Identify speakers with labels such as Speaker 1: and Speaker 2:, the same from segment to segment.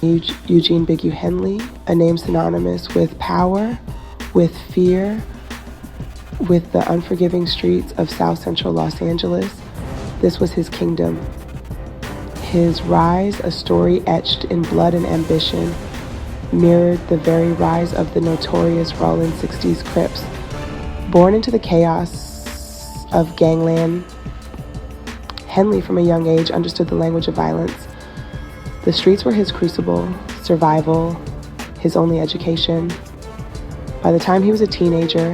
Speaker 1: Eugene Henley, a name synonymous with power, with fear, with the unforgiving streets of South Central Los Angeles. This was his kingdom. His rise, a story etched in blood and ambition, mirrored the very rise of the notorious Rollin 60s Crips. Born into the chaos of gangland, Henley from a young age understood the language of violence. The streets were his crucible, survival, his only education. By the time he was a teenager,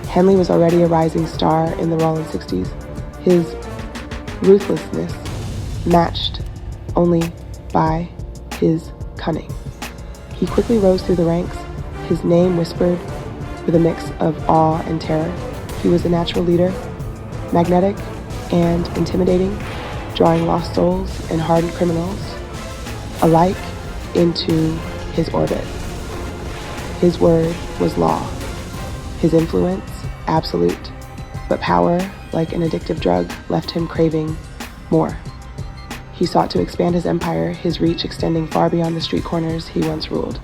Speaker 1: Henley was already a rising star in the Rollin 60s. His ruthlessness matched only by his cunning. He quickly rose through the ranks, his name whispered with a mix of awe and terror. He was a natural leader, magnetic and intimidating, drawing lost souls and hardened criminals alike into his orbit. His word was law, his influence absolute, but power, like an addictive drug, left him craving more. He sought to expand his empire, his reach extending far beyond the street corners he once ruled.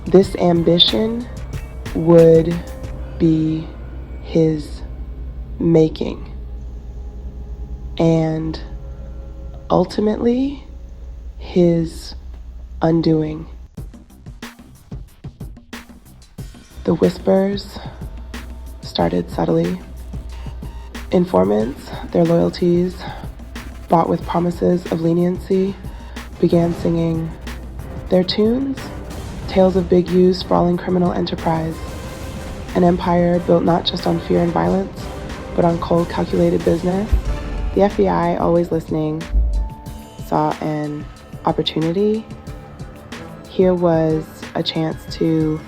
Speaker 1: This ambition would be his making, and ultimately his undoing. The whispers started subtly. Informants, their loyalties, bought with promises of leniency, began singing their tunes, tales of Big U's sprawling criminal enterprise, an empire built not just on fear and violence, but on cold, calculated business. The FBI, always listening, saw an opportunity. Here was a chance to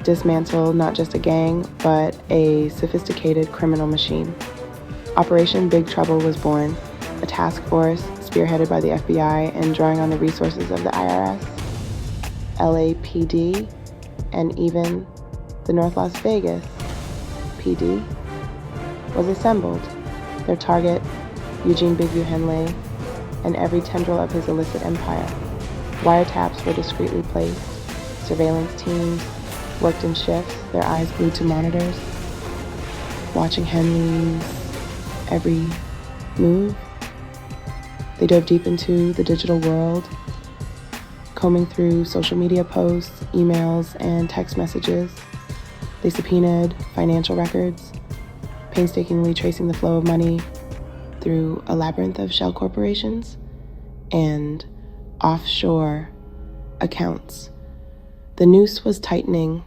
Speaker 1: dismantle not just a gang, but a sophisticated criminal machine. Operation Big Trouble was born, a task force spearheaded by the FBI and drawing on the resources of the IRS, LAPD, and even the North Las Vegas PD was assembled. Their target, Eugene Big U Henley, and every tendril of his illicit empire. Wiretaps were discreetly placed. Surveillance teams worked in shifts, their eyes glued to monitors, watching Henley's every move. They dove deep into the digital world, combing through social media posts, emails, and text messages. They subpoenaed financial records, painstakingly tracing the flow of money through a labyrinth of shell corporations and offshore accounts. The noose was tightening.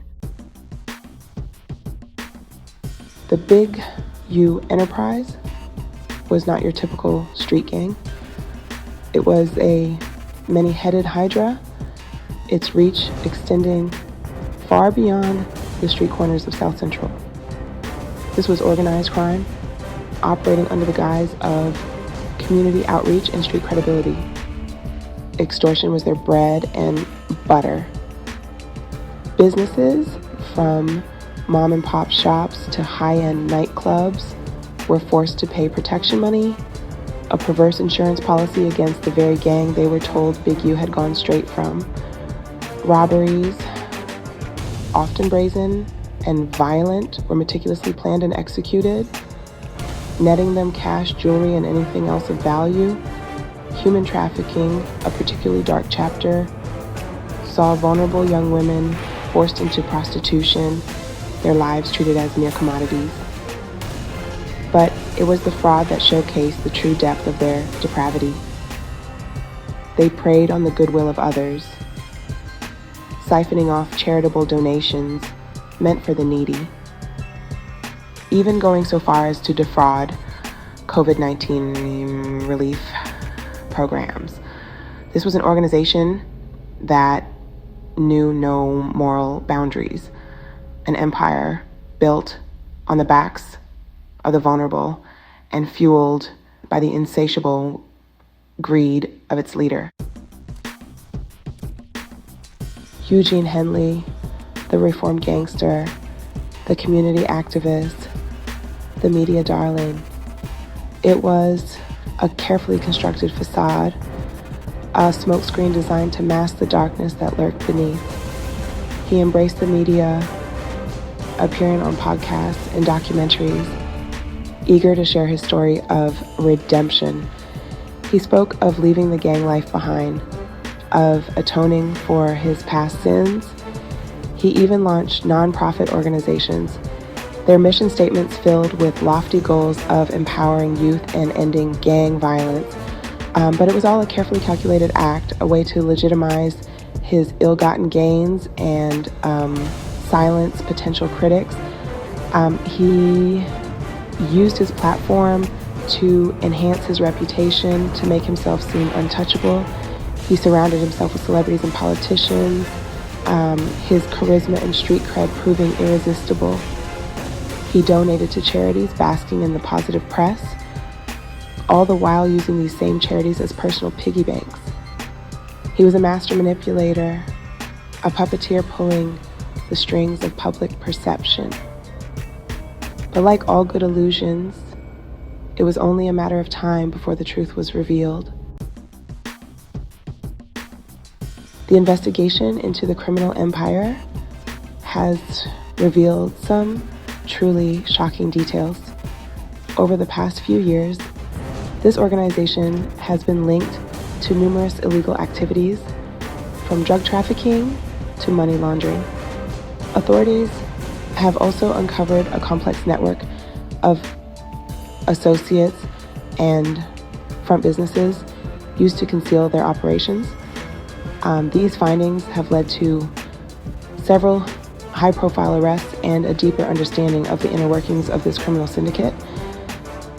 Speaker 1: The Big U enterprise was not your typical street gang. It was a many-headed hydra, its reach extending far beyond the street corners of South Central. This was organized crime, operating under the guise of community outreach and street credibility. Extortion was their bread and butter. Businesses, from mom and pop shops to high-end nightclubs, were forced to pay protection money, a perverse insurance policy against the very gang they were told Big U had gone straight from. Robberies, often brazen and violent, were meticulously planned and executed, netting them cash, jewelry, and anything else of value. Human trafficking, a particularly dark chapter, saw vulnerable young women forced into prostitution, their lives treated as mere commodities. But it was the fraud that showcased the true depth of their depravity. They preyed on the goodwill of others, siphoning off charitable donations meant for the needy, even going so far as to defraud COVID-19 relief programs. This was an organization that knew no moral boundaries, an empire built on the backs of the vulnerable and fueled by the insatiable greed of its leader. Eugene Henley, the reformed gangster, the community activist, the media darling. It was a carefully constructed facade, a smokescreen designed to mask the darkness that lurked beneath. He embraced the media, appearing on podcasts and documentaries, eager to share his story of redemption. He spoke of leaving the gang life behind, of atoning for his past sins. He even launched nonprofit organizations, their mission statements filled with lofty goals of empowering youth and ending gang violence. But it was all a carefully calculated act, a way to legitimize his ill-gotten gains and silence potential critics. He used his platform to enhance his reputation, to make himself seem untouchable. He surrounded himself with celebrities and politicians, his charisma and street cred proving irresistible. He donated to charities, basking in the positive press, all the while using these same charities as personal piggy banks. He was a master manipulator, a puppeteer pulling the strings of public perception. But like all good illusions, it was only a matter of time before the truth was revealed. The investigation into the criminal empire has revealed some truly shocking details. Over the past few years, this organization has been linked to numerous illegal activities, from drug trafficking to money laundering. Authorities have also uncovered a complex network of associates and front businesses used to conceal their operations. These findings have led to several high-profile arrests and a deeper understanding of the inner workings of this criminal syndicate.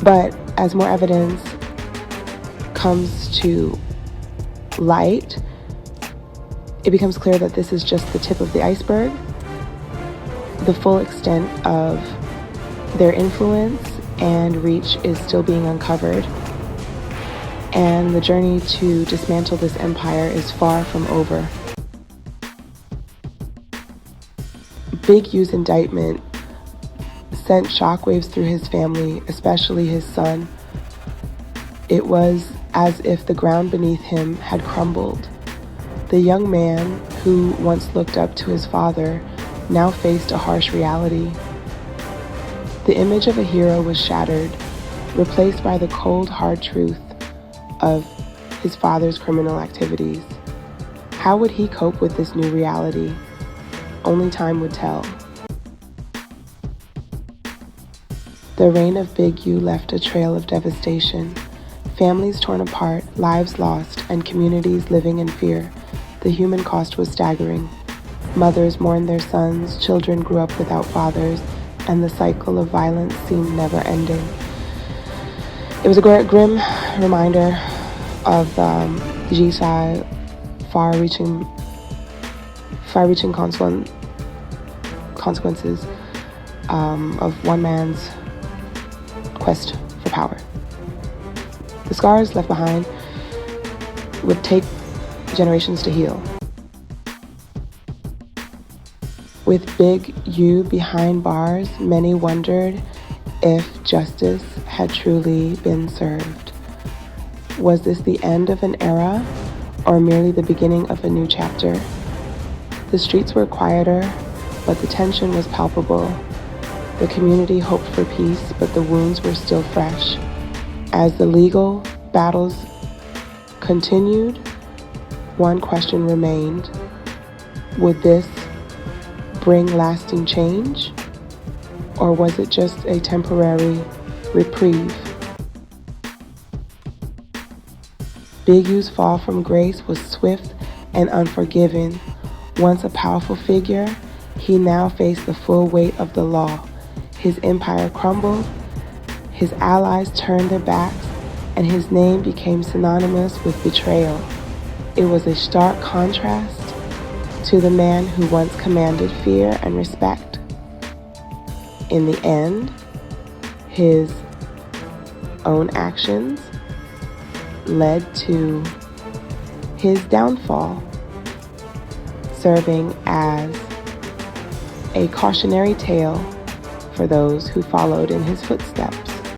Speaker 1: But as more evidence comes to light, it becomes clear that this is just the tip of the iceberg. The full extent of their influence and reach is still being uncovered, and the journey to dismantle this empire is far from over. Big U's indictment sent shockwaves through his family, especially his son. It was as if the ground beneath him had crumbled. The young man who once looked up to his father now faced a harsh reality. The image of a hero was shattered, replaced by the cold, hard truth of his father's criminal activities. How would he cope with this new reality? Only time would tell. The reign of Big U left a trail of devastation. Families torn apart, lives lost, and communities living in fear. The human cost was staggering. Mothers mourned their sons, children grew up without fathers, and the cycle of violence seemed never ending. It was a grim reminder of the G-side far-reaching consequences of one man's quest for power. The scars left behind would take generations to heal. With Big U behind bars, many wondered if justice had truly been served. Was this the end of an era, or merely the beginning of a new chapter? The streets were quieter, but the tension was palpable. The community hoped for peace, but the wounds were still fresh. As the legal battles continued, one question remained. Would this bring lasting change, or was it just a temporary reprieve? Big U's fall from grace was swift and unforgiving. Once a powerful figure, he now faced the full weight of the law. His empire crumbled, his allies turned their backs, and his name became synonymous with betrayal. It was a stark contrast to the man who once commanded fear and respect. In the end, his own actions led to his downfall, serving as a cautionary tale for those who followed in his footsteps.